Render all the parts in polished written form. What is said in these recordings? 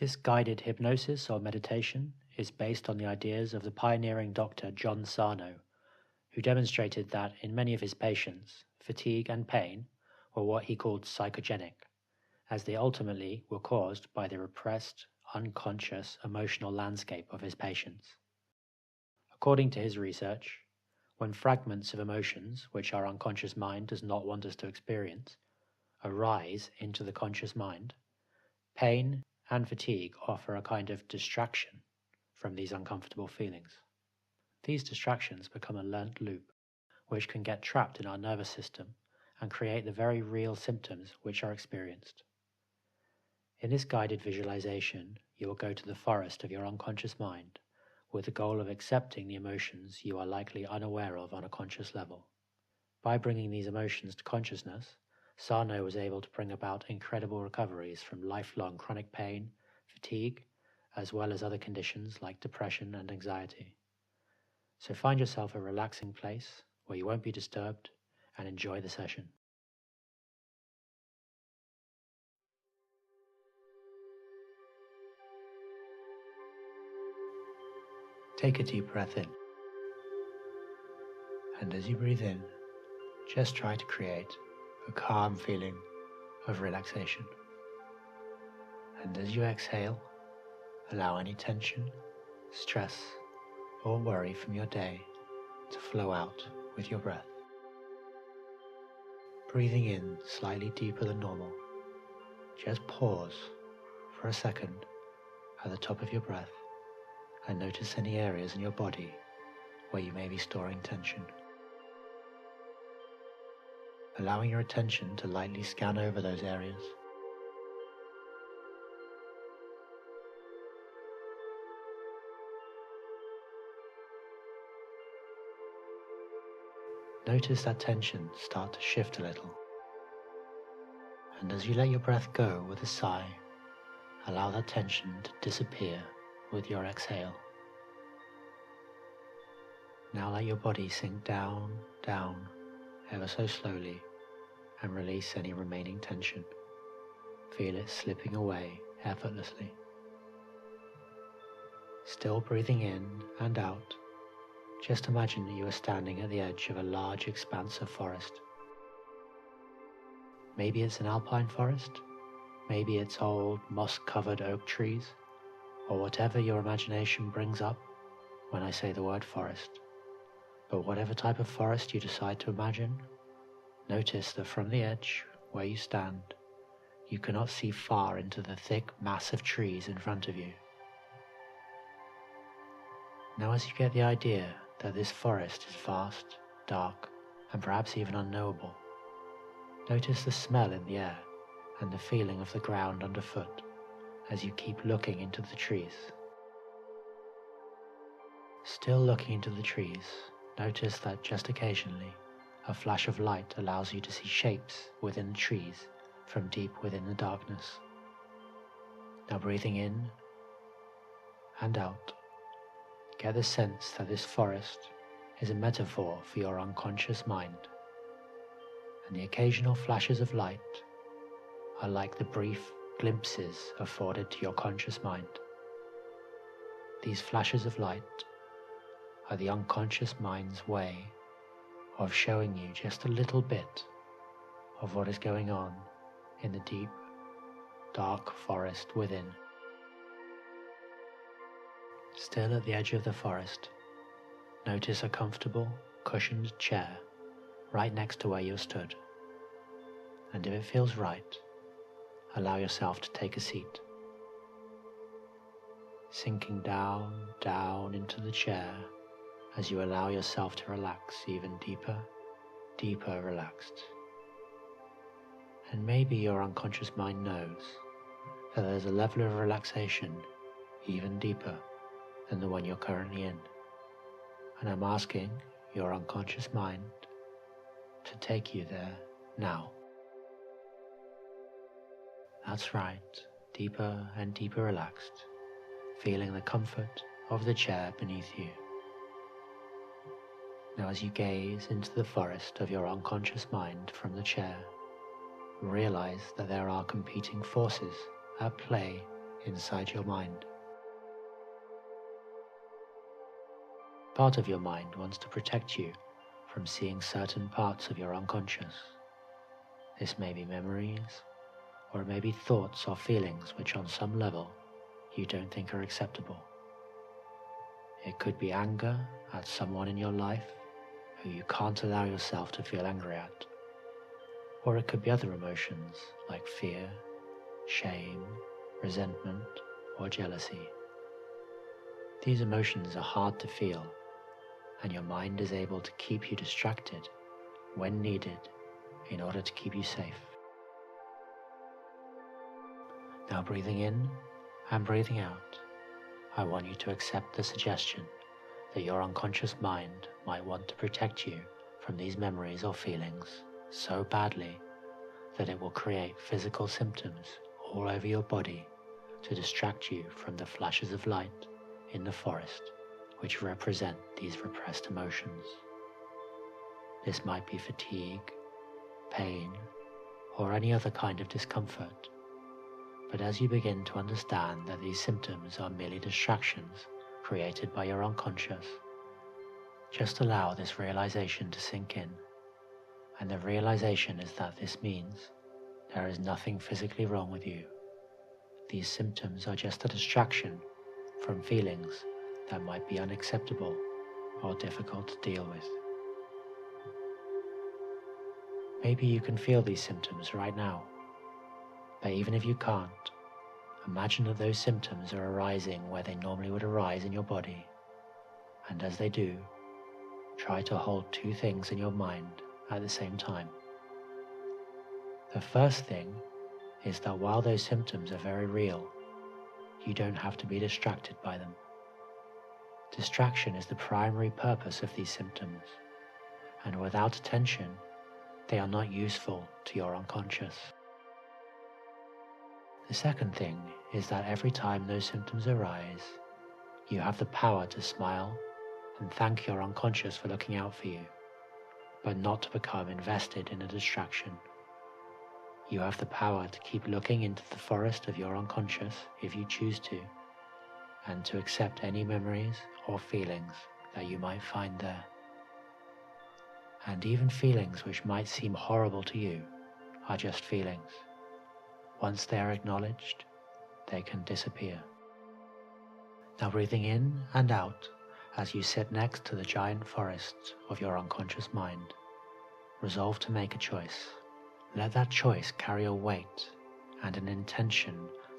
This guided hypnosis or meditation is based on the ideas of the pioneering Dr. John Sarno, who demonstrated that in many of his patients, fatigue and pain were what he called psychogenic, as they ultimately were caused by the repressed, unconscious emotional landscape of his patients. According to his research, when fragments of emotions which our unconscious mind does not want us to experience arise into the conscious mind, pain and fatigue offer a kind of distraction from these uncomfortable feelings. These distractions become a learnt loop, which can get trapped in our nervous system and create the very real symptoms which are experienced. In this guided visualization, you will go to the forest of your unconscious mind with the goal of accepting the emotions you are likely unaware of on a conscious level. By bringing these emotions to consciousness, Sarno was able to bring about incredible recoveries from lifelong chronic pain, fatigue, as well as other conditions like depression and anxiety. So find yourself a relaxing place where you won't be disturbed and enjoy the session. Take a deep breath in, and as you breathe in, just try to create a calm feeling of relaxation. And as you exhale, allow any tension, stress, or worry from your day to flow out with your breath. Breathing in slightly deeper than normal, just pause for a second at the top of your breath and notice any areas in your body where you may be storing tension. Allowing your attention to lightly scan over those areas. Notice that tension start to shift a little. And as you let your breath go with a sigh, allow that tension to disappear with your exhale. Now let your body sink down, down, ever so slowly, and release any remaining tension. Feel it slipping away effortlessly. Still breathing in and out, just imagine that you are standing at the edge of a large expanse of forest. Maybe it's an alpine forest, maybe it's old moss-covered oak trees, or whatever your imagination brings up when I say the word forest. But whatever type of forest you decide to imagine, notice that from the edge where you stand, you cannot see far into the thick mass of trees in front of you. Now as you get the idea that this forest is vast, dark, and perhaps even unknowable, notice the smell in the air and the feeling of the ground underfoot as you keep looking into the trees. Still looking into the trees, notice that just occasionally a flash of light allows you to see shapes within the trees from deep within the darkness. Now breathing in and out, get the sense that this forest is a metaphor for your unconscious mind, and the occasional flashes of light are like the brief glimpses afforded to your conscious mind. These flashes of light are the unconscious mind's way of showing you just a little bit of what is going on in the deep, dark forest within. Still at the edge of the forest, notice a comfortable, cushioned chair right next to where you stood, and if it feels right, allow yourself to take a seat. Sinking down, down into the chair as you allow yourself to relax even deeper, deeper relaxed. And maybe your unconscious mind knows that there's a level of relaxation even deeper than the one you're currently in. And I'm asking your unconscious mind to take you there now. That's right, deeper and deeper relaxed, feeling the comfort of the chair beneath you. Now as you gaze into the forest of your unconscious mind from the chair, realize that there are competing forces at play inside your mind. Part of your mind wants to protect you from seeing certain parts of your unconscious. This may be memories, or it may be thoughts or feelings which on some level you don't think are acceptable. It could be anger at someone in your life who you can't allow yourself to feel angry at. Or it could be other emotions like fear, shame, resentment, or jealousy. These emotions are hard to feel, and your mind is able to keep you distracted when needed in order to keep you safe. Now breathing in and breathing out, I want you to accept the suggestion that your unconscious mind might want to protect you from these memories or feelings so badly that it will create physical symptoms all over your body to distract you from the flashes of light in the forest which represent these repressed emotions. This might be fatigue, pain, or any other kind of discomfort. But as you begin to understand that these symptoms are merely distractions created by your unconscious, just allow this realization to sink in. And the realization is that this means there is nothing physically wrong with you. These symptoms are just a distraction from feelings that might be unacceptable or difficult to deal with. Maybe you can feel these symptoms right now, but even if you can't, imagine that those symptoms are arising where they normally would arise in your body, and as they do, try to hold two things in your mind at the same time. The first thing is that while those symptoms are very real, you don't have to be distracted by them. Distraction is the primary purpose of these symptoms, and without attention, they are not useful to your unconscious. The second thing is that every time those symptoms arise, you have the power to smile and thank your unconscious for looking out for you, but not to become invested in a distraction. You have the power to keep looking into the forest of your unconscious if you choose to, and to accept any memories or feelings that you might find there. And even feelings which might seem horrible to you are just feelings. Once they are acknowledged, they can disappear. Now breathing in and out as you sit next to the giant forests of your unconscious mind, resolve to make a choice. Let that choice carry a weight and an intention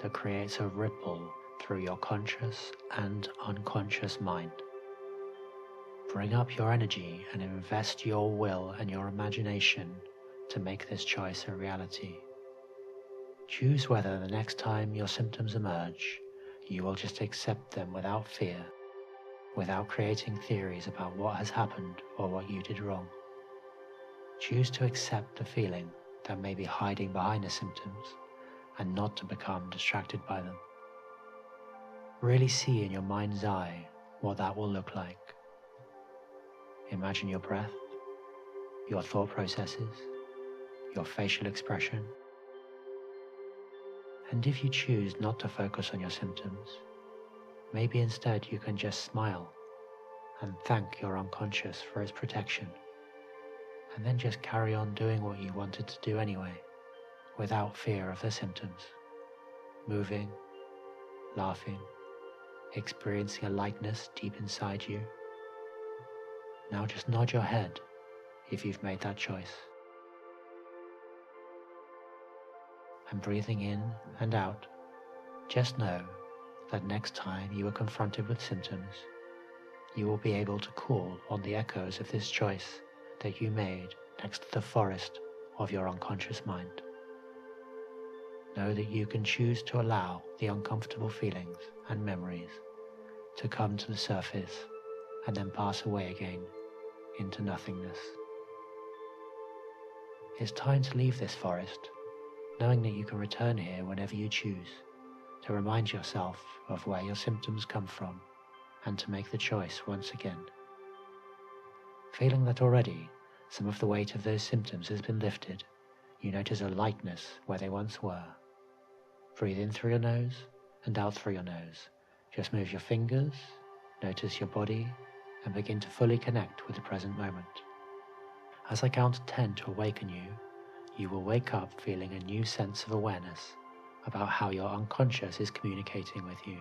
that creates a ripple through your conscious and unconscious mind. Bring up your energy and invest your will and your imagination to make this choice a reality. Choose whether the next time your symptoms emerge, you will just accept them without fear, without creating theories about what has happened or what you did wrong. Choose to accept the feeling that may be hiding behind the symptoms and not to become distracted by them. Really see in your mind's eye what that will look like. Imagine your breath, your thought processes, your facial expression. And if you choose not to focus on your symptoms, maybe instead you can just smile and thank your unconscious for its protection, and then just carry on doing what you wanted to do anyway, without fear of the symptoms, moving, laughing, experiencing a lightness deep inside you. Now just nod your head if you've made that choice. And breathing in and out, just know that next time you are confronted with symptoms, you will be able to call on the echoes of this choice that you made next to the forest of your unconscious mind. Know that you can choose to allow the uncomfortable feelings and memories to come to the surface and then pass away again into nothingness. It's time to leave this forest, knowing that you can return here whenever you choose, to remind yourself of where your symptoms come from and to make the choice once again. Feeling that already some of the weight of those symptoms has been lifted, you notice a lightness where they once were. Breathe in through your nose and out through your nose. Just move your fingers, notice your body, and begin to fully connect with the present moment. As I count to 10 to awaken you, you will wake up feeling a new sense of awareness about how your unconscious is communicating with you.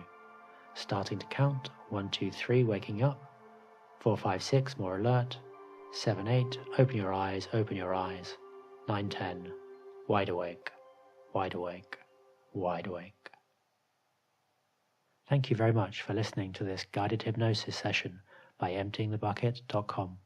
Starting to count, 1, 2, 3, waking up, 4, 5, 6, more alert, 7, 8, open your eyes, 9, 10, wide awake, wide awake, wide awake. Thank you very much for listening to this guided hypnosis session by emptyingthebucket.com.